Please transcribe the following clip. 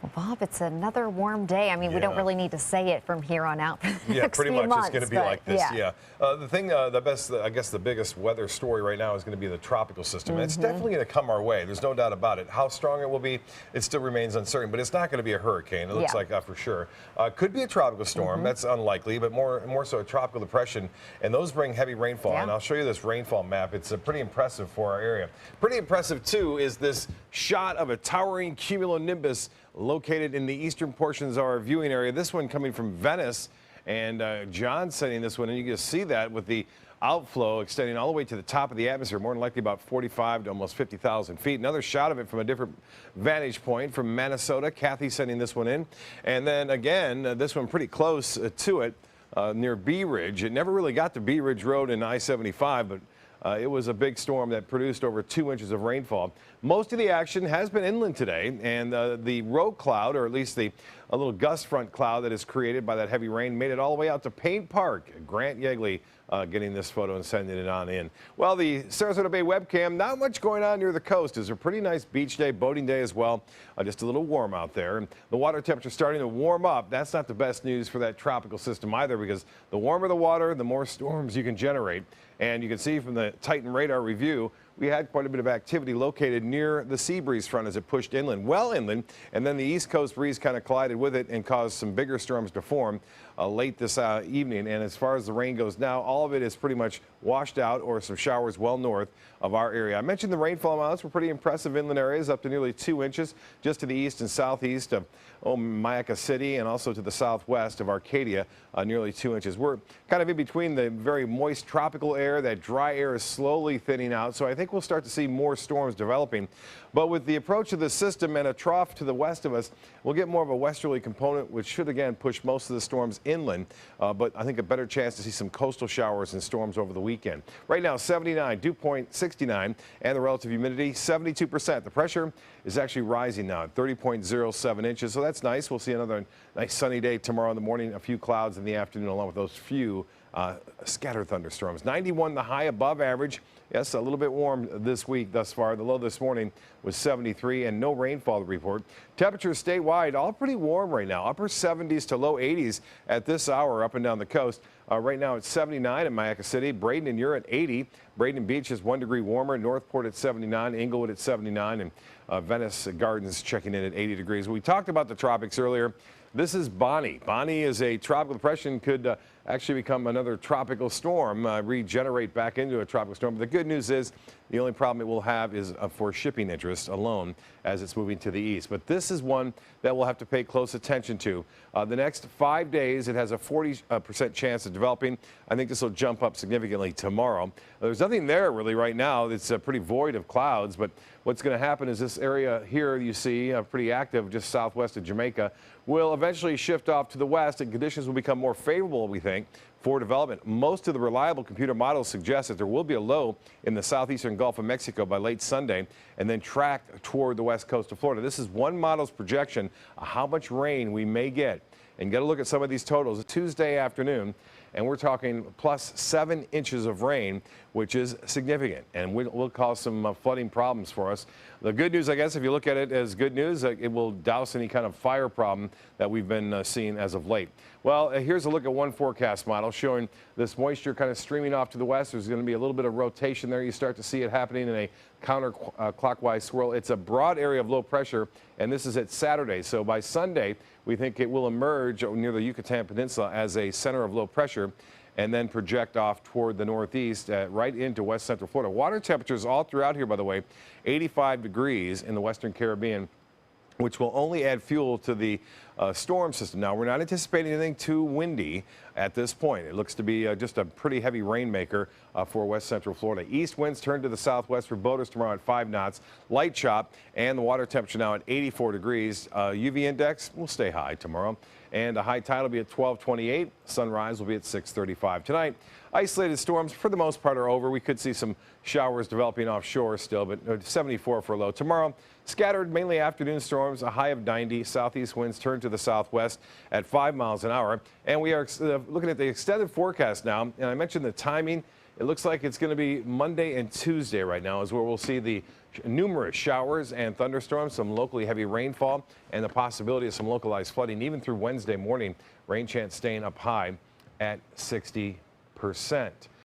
Well, Bob, it's another warm day. I mean, we don't Yeah. really need to say it from here on out for the Yeah, next pretty few much months, it's going to be but like this. yeah. Yeah. The best, I guess the biggest weather story right now is going to be the tropical system. It's definitely going to come our way. There's no doubt about it. How strong it will be, it still remains uncertain, but it's not going to be a hurricane. It looks like for sure. Could be a tropical storm. That's unlikely, but more so a tropical depression, and those bring heavy rainfall. And I'll show you this rainfall map. It's pretty impressive for our area. Pretty impressive, too, is this shot of a towering cumulonimbus located in the eastern portions of our viewing area. This one coming from Venice, and John sending this one, and you can see that with the outflow extending all the way to the top of the atmosphere, more than likely about 45 to almost 50,000 feet. Another shot of it from a different vantage point from Minnesota. Kathy sending this one in. And then again, this one pretty close to it near Bee Ridge. It never really got to Bee Ridge Road in I-75, but it was a big storm that produced over 2 inches of rainfall. Most of the action has been inland today, and the row cloud, or at least a little gust front cloud that is created by that heavy rain, made it all the way out to Paint Park. Grant Yegley getting this photo and sending it on in. Well, the Sarasota Bay webcam, not much going on near the coast. It's a pretty nice beach day, boating day as well. Just a little warm out there. And the water temperature starting to warm up. That's not the best news for that tropical system either, because the warmer the water, the more storms you can generate. And you can see from the Titan radar review, we had quite a bit of activity located near the sea breeze front as it pushed inland, well inland, and then the east coast breeze kind of collided with it and caused some bigger storms to form late this evening. And as far as the rain goes now, all of it is pretty much washed out, or some showers well north of our area. I mentioned the rainfall amounts were pretty impressive. Inland areas up to nearly 2 inches just to the east and southeast of Mayaca City, and also to the southwest of Arcadia, nearly 2 inches. We're kind of in between the very moist tropical air. That dry air is slowly thinning out, so I think we'll start to see more storms developing. But with the approach of the system and a trough to the west of us, we'll get more of a westerly component, which should again push most of the storms inland. But I think a better chance to see some coastal showers and storms over the weekend. Right now, 79, dew point 69, and the relative humidity 72%. The pressure is actually rising now at 30.07 inches, so that's nice. We'll see another nice sunny day tomorrow in the morning, a few clouds in the afternoon, along with those few scattered thunderstorms. 91 the high, above average. Yes, a little bit warm this week thus far. The low this morning was 73, and no rainfall to report. Temperatures statewide all pretty warm right now, upper 70s to low 80s at this hour up and down the coast. Right now it's 79 in Mayaca City. Braden and you're at 80. Braden Beach is 1 degree warmer. Northport at 79. Inglewood at 79. And Venice Gardens checking in at 80 degrees. We talked about the tropics earlier. This is Bonnie. Bonnie is a tropical depression, could actually become another tropical storm, regenerate back into a tropical storm. But the good news is the only problem it will have is for shipping interest alone as it's moving to the east. But this is one that we'll have to pay close attention to. The next 5 days, it has a 40% chance of developing. I think this will jump up significantly tomorrow. There's nothing there really right now. It's pretty void of clouds, but what's going to happen is this area here you see pretty active just southwest of Jamaica will eventually shift off to the west, and conditions will become more favorable, we think, for development. Most of the reliable computer models suggest that there will be a low in the southeastern Gulf of Mexico by late Sunday and then track toward the west coast of Florida. This is one model's projection of how much rain we may get. And get a look at some of these totals. Tuesday afternoon, and we're talking plus 7 inches of rain, which is significant, and will cause some flooding problems for us. The good news, I guess, if you look at it as good news, it will douse any kind of fire problem that we've been seeing as of late. Well, here's a look at one forecast model showing this moisture kind of streaming off to the west. There's going to be a little bit of rotation there. You start to see it happening in a counterclockwise swirl. It's a broad area of low pressure, and this is at Saturday. So by Sunday, we think it will emerge near the Yucatan Peninsula as a center of low pressure and then project off toward the northeast right into west central Florida. Water temperatures all throughout here, by the way, 85 degrees in the western Caribbean, which will only add fuel to the storm system. Now, we're not anticipating anything too windy at this point. It looks to be just a pretty heavy rainmaker for west central Florida. East winds turn to the southwest for boaters tomorrow at 5 knots. Light chop, and the water temperature now at 84 degrees. UV index will stay high tomorrow, and a high tide will be at 12:28. Sunrise will be at 6:35 tonight. Isolated storms for the most part are over. We could see some showers developing offshore still, but 74 for a low. Tomorrow, scattered mainly afternoon storms, a high of 90. Southeast winds turn to the southwest at 5 miles an hour. And we are looking at the extended forecast now, and I mentioned the timing. It looks like it's going to be Monday and Tuesday right now is where we'll see the numerous showers and thunderstorms, some locally heavy rainfall, and the possibility of some localized flooding even through Wednesday morning. Rain chance staying up high at 60%.